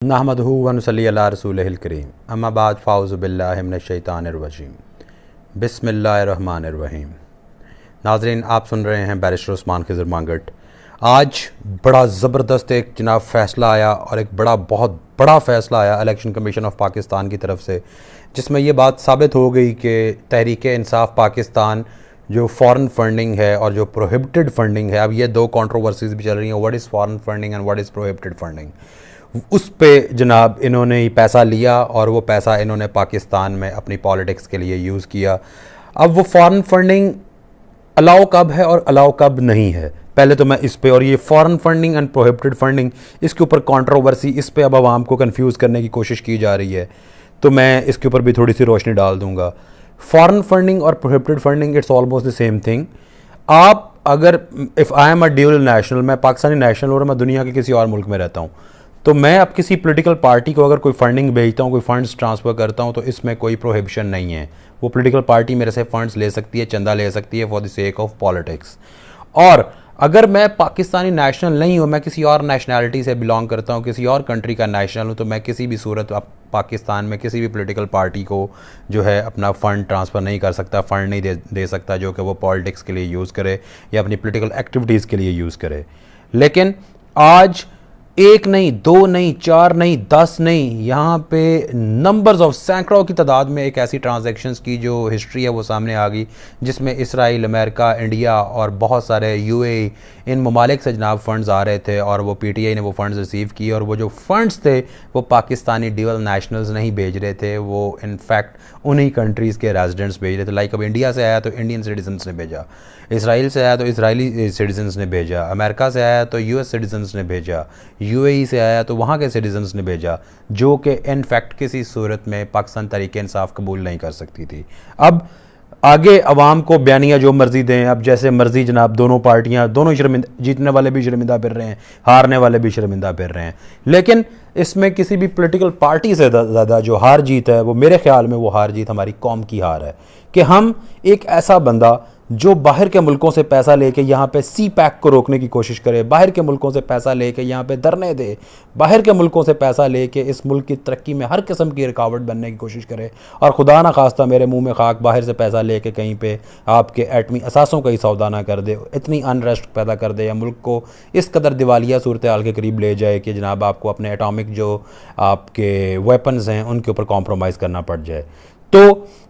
نحمدہ ونصلی علی رسولہ الکریم اما بعد فاعوذ باللہ من الشیطان الرجیم بسم اللہ الرحمن الرحیم۔ ناظرین، آپ سن رہے ہیں بیرسٹر عثمان خضر مانگٹ۔ آج بڑا زبردست ایک جناب فیصلہ آیا، اور ایک بہت بڑا فیصلہ آیا الیکشن کمیشن آف پاکستان کی طرف سے، جس میں یہ بات ثابت ہو گئی کہ تحریک انصاف پاکستان جو فارن فنڈنگ ہے اور جو پروہیبٹڈ فنڈنگ ہے، اب یہ دو کنٹروورسیز بھی چل رہی ہیں، what is foreign funding and what is prohibited funding, اس پہ جناب انہوں نے پیسہ لیا اور وہ پیسہ انہوں نے پاکستان میں اپنی پالیٹکس کے لیے یوز کیا۔ اب وہ فارن فنڈنگ الاؤ کب ہے اور الاؤ کب نہیں ہے، پہلے تو میں اس پہ، اور یہ foreign funding and prohibited funding, اس کے اوپر کنٹروورسی، اس پہ اب عوام کو کنفیوز کرنے کی کوشش کی جا رہی ہے، تو میں اس کے اوپر بھی تھوڑی سی روشنی ڈال دوں گا۔ فارن فنڈنگ اور prohibited funding it's almost the same thing. آپ اگر if I am a dual national, میں پاکستانی نیشنل اور میں دنیا کے کسی اور ملک میں رہتا ہوں، تو میں اب کسی پولیٹیکل پارٹی کو اگر کوئی فنڈنگ بھیجتا ہوں، کوئی فنڈز ٹرانسفر کرتا ہوں، تو اس میں کوئی پروہیبشن نہیں ہے۔ وہ پولیٹیکل پارٹی میرے سے فنڈز لے سکتی ہے، چندہ لے سکتی ہے for the sake of politics. اور اگر میں پاکستانی نیشنل نہیں ہوں، میں کسی اور نیشنلٹی سے بلانگ کرتا ہوں، کسی اور کنٹری کا نیشنل ہوں، تو میں کسی بھی صورت پاکستان میں کسی بھی پولیٹیکل پارٹی کو جو ہے اپنا فنڈ ٹرانسفر نہیں کر سکتا، فنڈ نہیں دے سکتا جو کہ وہ پالیٹکس کے لیے یوز کرے یا اپنی پولیٹیکل ایکٹیویٹیز کے لیے یوز کرے۔ لیکن آج ایک نہیں، دو نہیں، چار نہیں، 10 نہیں، یہاں پہ نمبرز آف سینکڑوں کی تعداد میں ایک ایسی ٹرانزیکشنز کی جو ہسٹری ہے وہ سامنے آ گئی، جس میں اسرائیل، امریکہ، انڈیا اور بہت سارے UAE، ان ممالک سے جناب فنڈز آ رہے تھے، اور وہ PTI نے وہ فنڈز ریسیو کیے، اور وہ جو فنڈز تھے وہ پاکستانی ڈیول نیشنلز نہیں بھیج رہے تھے، وہ انفیکٹ انہی کنٹریز کے ریزیڈنٹس بھیج رہے تھے۔ لائک اب انڈیا سے آیا تو انڈین سٹیزنس نے بھیجا، اسرائیل سے آیا تو اسرائیلی سٹیزنس نے بھیجا، امریکہ سے آیا تو US سٹیزنس نے بھیجا، UAE سے آیا تو وہاں کے سٹیزنس نے بھیجا، جو کہ ان فیکٹ کسی صورت میں پاکستان تحریک انصاف قبول نہیں کر سکتی تھی۔ اب آگے عوام کو بیانیہ جو مرضی دیں، اب جیسے مرضی جناب دونوں پارٹیاں، دونوں جیتنے والے بھی شرمندہ پھر رہے ہیں، ہارنے والے بھی شرمندہ پھر رہے ہیں، لیکن اس میں کسی بھی پولیٹیکل پارٹی سے زیادہ جو ہار جیت ہے، وہ میرے خیال میں وہ ہار جیت ہماری قوم کی ہار ہے، کہ ہم ایک ایسا بندہ جو باہر کے ملکوں سے پیسہ لے کے یہاں پہ سی پیک کو روکنے کی کوشش کرے، باہر کے ملکوں سے پیسہ لے کے یہاں پہ دھرنے دے، باہر کے ملکوں سے پیسہ لے کے اس ملک کی ترقی میں ہر قسم کی رکاوٹ بننے کی کوشش کرے، اور خدا نہ خواستہ میرے منہ میں خاک، باہر سے پیسہ لے کے کہیں پہ آپ کے ایٹمی اثاثوں کا ہی سودا نہ کر دے، اتنی انریسٹ پیدا کر دے، یا ملک کو اس قدر دیوالیہ صورتحال کے قریب لے جائے کہ جناب آپ کو اپنے ایٹامک جو آپ کے ویپنز ہیں ان کے اوپر کمپرومائز کرنا پڑ جائے۔ تو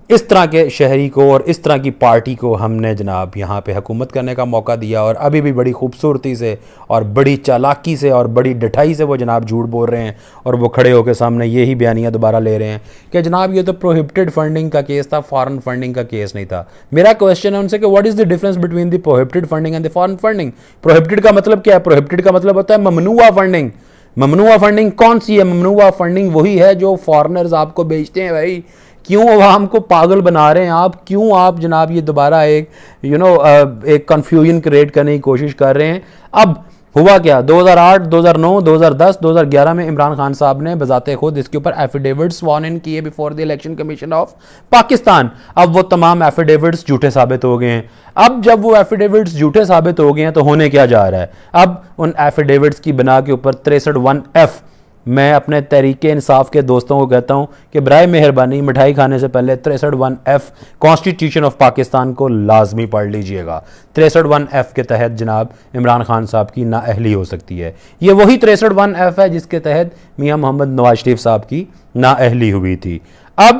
اس طرح کے شہری کو اور اس طرح کی پارٹی کو ہم نے جناب یہاں پہ حکومت کرنے کا موقع دیا، اور ابھی بھی بڑی خوبصورتی سے اور بڑی چالاکی سے اور بڑی ڈٹھائی سے وہ جناب جھوٹ بول رہے ہیں، اور وہ کھڑے ہو کے سامنے یہی بیانیہ دوبارہ لے رہے ہیں کہ جناب یہ تو پروہیبٹڈ فنڈنگ کا کیس تھا، فارن فنڈنگ کا کیس نہیں تھا۔ میرا کویسچن ہے ان سے کہ what is the difference between the prohibited funding and the foreign funding? Prohibited کا مطلب کیا ہے؟ پروہیبٹڈ کا مطلب ہوتا ہے ممنوعہ فنڈنگ۔ ممنوعہ فنڈنگ کون سی ہے؟ ممنوعہ فنڈنگ وہی ہے جو فارنرز آپ کو بیچتے ہیں۔ بھائی کیوں عوام کو پاگل بنا رہے ہیں آپ؟ کیوں آپ جناب یہ دوبارہ ایک ایک کنفیوژن کریٹ کرنے کی کوشش کر رہے ہیں؟ اب ہوا کیا، 2008، 2009، 2010، 2011 میں عمران خان صاحب نے بذات خود اس کے اوپر ایفیڈیوٹس سوارن ان کیے before the election commission of Pakistan. اب وہ تمام ایفیڈیوٹس جھوٹے ثابت ہو گئے ہیں۔ اب جب وہ ایفیڈیوٹس جھوٹے ثابت ہو گئے ہیں تو ہونے کیا جا رہا ہے؟ اب ان ایفیڈیوٹس کی بنا کے اوپر 63(1)(f میں اپنے تحریک انصاف کے دوستوں کو کہتا ہوں کہ برائے مہربانی مٹھائی کھانے سے پہلے 63(1)(f کانسٹیٹیوشن آف پاکستان کو لازمی پڑھ لیجئے گا۔ 63(1)(f کے تحت جناب عمران خان صاحب کی نااہلی ہو سکتی ہے۔ یہ وہی 63(1)(f ہے جس کے تحت میاں محمد نواز شریف صاحب کی نااہلی ہوئی تھی۔ اب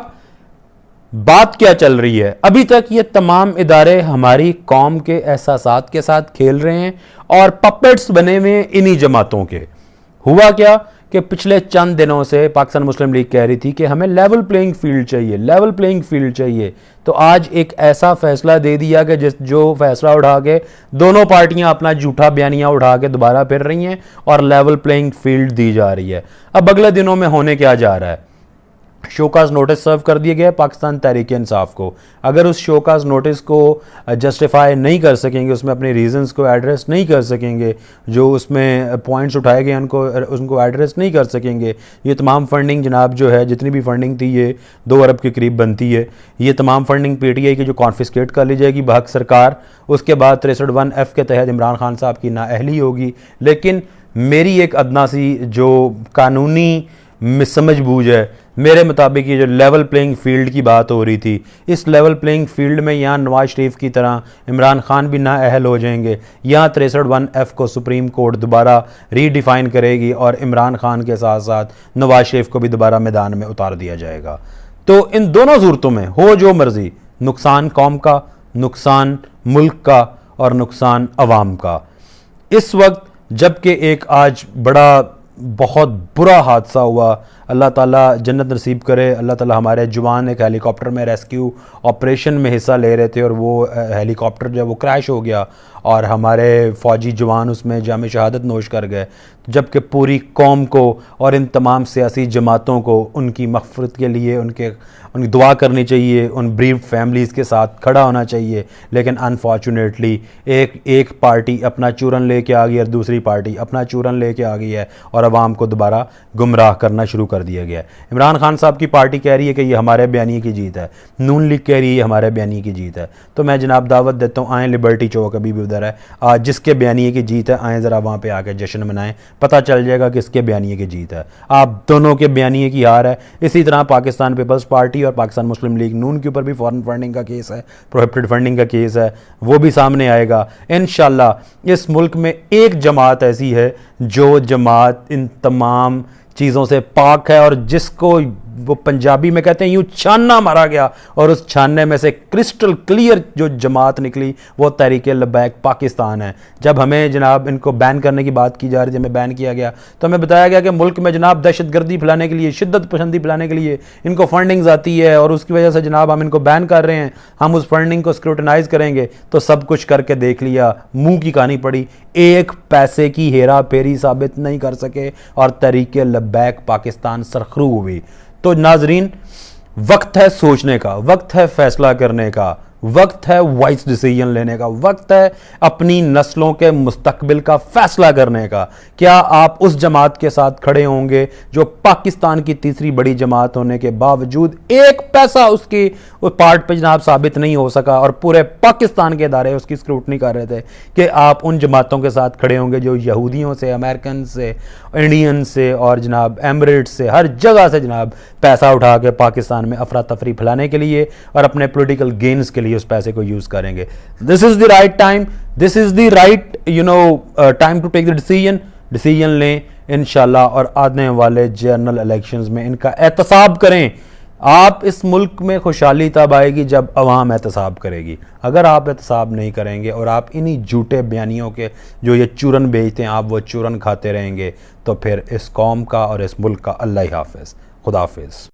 بات کیا چل رہی ہے؟ ابھی تک یہ تمام ادارے ہماری قوم کے احساسات کے ساتھ کھیل رہے ہیں، اور پپٹس بنے ہوئے انہی جماعتوں کے۔ ہوا کیا کہ پچھلے چند دنوں سے پاکستان مسلم لیگ کہہ رہی تھی کہ ہمیں لیول پلینگ فیلڈ چاہیے، لیول پلینگ فیلڈ چاہیے، تو آج ایک ایسا فیصلہ دے دیا کہ جو فیصلہ اٹھا کے دونوں پارٹیاں اپنا جھوٹا بیانیہ اٹھا کے دوبارہ پھر رہی ہیں، اور لیول پلینگ فیلڈ دی جا رہی ہے۔ اب اگلے دنوں میں ہونے کیا جا رہا ہے؟ شوکاز نوٹس سرو کر دیے گئے پاکستان تحریک انصاف کو۔ اگر اس شوکاز نوٹس کو جسٹیفائی نہیں کر سکیں گے، اس میں اپنے ریزنز کو ایڈریس نہیں کر سکیں گے، جو اس میں پوائنٹس اٹھائے گئے ان کو ایڈریس نہیں کر سکیں گے، یہ تمام فنڈنگ جناب جو ہے جتنی بھی فنڈنگ تھی یہ 2 ارب کے قریب بنتی ہے، یہ تمام فنڈنگ PTI کی جو کانفسکیٹ کر لی جائے گی بحق سرکار، اس کے بعد 63(1)(f کے تحت عمران خان صاحب کی نااہلی ہوگی۔ لیکن میری ایک ادنا سی جو قانونی سمجھ بوجھ ہے، میرے مطابق یہ جو لیول پلینگ فیلڈ کی بات ہو رہی تھی، اس لیول پلینگ فیلڈ میں یہاں نواز شریف کی طرح عمران خان بھی نااہل ہو جائیں گے، یہاں 63(1)(f) کو سپریم کورٹ دوبارہ ری ڈیفائن کرے گی اور عمران خان کے ساتھ ساتھ نواز شریف کو بھی دوبارہ میدان میں اتار دیا جائے گا۔ تو ان دونوں صورتوں میں ہو جو مرضی، نقصان قوم کا، نقصان ملک کا اور نقصان عوام کا۔ اس وقت جبکہ ایک آج بڑا بہت برا حادثہ ہوا، اللہ تعالیٰ جنت نصیب کرے، اللہ تعالیٰ ہمارے جوان ایک ہیلی کاپٹر میں ریسکیو آپریشن میں حصہ لے رہے تھے اور وہ ہیلی کاپٹر جو وہ کریش ہو گیا اور ہمارے فوجی جوان اس میں جام شہادت نوش کر گئے، جبکہ پوری قوم کو اور ان تمام سیاسی جماعتوں کو ان کی مغفرت کے لیے ان کی دعا کرنی چاہیے، ان بریوڈ فیملیز کے ساتھ کھڑا ہونا چاہیے، لیکن انفارچونیٹلی ایک پارٹی اپنا چورن لے کے آ گئی اور دوسری پارٹی اپنا چورن لے کے آ گئی ہے اور عوام کو دوبارہ گمراہ کرنا شروع کر دیا گیا ہے۔ عمران خان صاحب کی پارٹی کہہ رہی ہے کہ یہ ہمارے بیانیے کی جیت ہے، نون لیگ کہہ رہی ہے یہ ہمارے بیانیے کی جیت ہے، تو میں جناب دعوت دیتا ہوں، آئیں لبرٹی چوک ابھی بھی ادھر ہے، آج جس کے بیانیے کی جیت ہے آئیں ذرا وہاں پہ آ کے جشن منائیں، پتہ چل جائے گا کس کے بیانیے کی جیت ہے۔ آپ دونوں کے بیانیے کی ہار ہے۔ اسی طرح پاکستان پیپلز پارٹی اور پاکستان مسلم لیگ نون کے اوپر بھی فارن فنڈنگ کا کیس ہے، پروہیبٹڈ فنڈنگ کا کیس ہے، وہ بھی سامنے آئے گا انشاءاللہ۔ اس ملک میں ایک جماعت ایسی ہے جو جماعت ان تمام چیزوں سے پاک ہے اور جس کو وہ پنجابی میں کہتے ہیں یوں چھاننا مارا گیا، اور اس چھاننے میں سے کرسٹل کلیئر جو جماعت نکلی وہ تحریک لبیک پاکستان ہے۔ جب ہمیں جناب ان کو بین کرنے کی بات کی جا رہی تھی، ہمیں بین کیا گیا تو ہمیں بتایا گیا کہ ملک میں جناب دہشت گردی پھیلانے کے لیے، شدت پسندی پھیلانے کے لیے ان کو فنڈنگز آتی ہے اور اس کی وجہ سے جناب ہم ان کو بین کر رہے ہیں، ہم اس فنڈنگ کو اسکروٹنائز کریں گے۔ تو سب کچھ کر کے دیکھ لیا، منہ کی کہانی پڑی، ایک پیسے کی ہیرا پھیری ثابت نہیں کر سکے اور تحریک لبیک پاکستان سرخرو ہوئی۔ تو ناظرین، وقت ہے سوچنے کا، وقت ہے فیصلہ کرنے کا، وقت ہے وائس ڈیسیژن لینے کا، وقت ہے اپنی نسلوں کے مستقبل کا فیصلہ کرنے کا۔ کیا آپ اس جماعت کے ساتھ کھڑے ہوں گے جو پاکستان کی تیسری بڑی جماعت ہونے کے باوجود ایک پیسہ اس کی پارٹ پہ جناب ثابت نہیں ہو سکا اور پورے پاکستان کے ادارے اس کی اسکروٹنی کر رہے تھے، کہ آپ ان جماعتوں کے ساتھ کھڑے ہوں گے جو یہودیوں سے، امریکن سے، انڈین سے اور جناب ایمریٹس سے، ہر جگہ سے جناب پیسہ اٹھا کے پاکستان میں افراتفری پھیلانے کے لیے اور اپنے پولیٹیکل گینز کے لیے اس پیسے کو یوز کریں گے؟ This is the right time, this is the right time to take the decision لیں انشاءاللہ، اور آنے والے جنرل الیکشنز میں ان کا احتساب کریں۔ آپ اس ملک میں خوشحالی تب آئے گی جب عوام احتساب کرے گی۔ اگر آپ احتساب نہیں کریں گے اور آپ انہی جھوٹے بیانیوں کے جو یہ چورن بیچتے ہیں آپ وہ چورن کھاتے رہیں گے، تو پھر اس قوم کا اور اس ملک کا اللہ ہی حافظ، خدا حافظ۔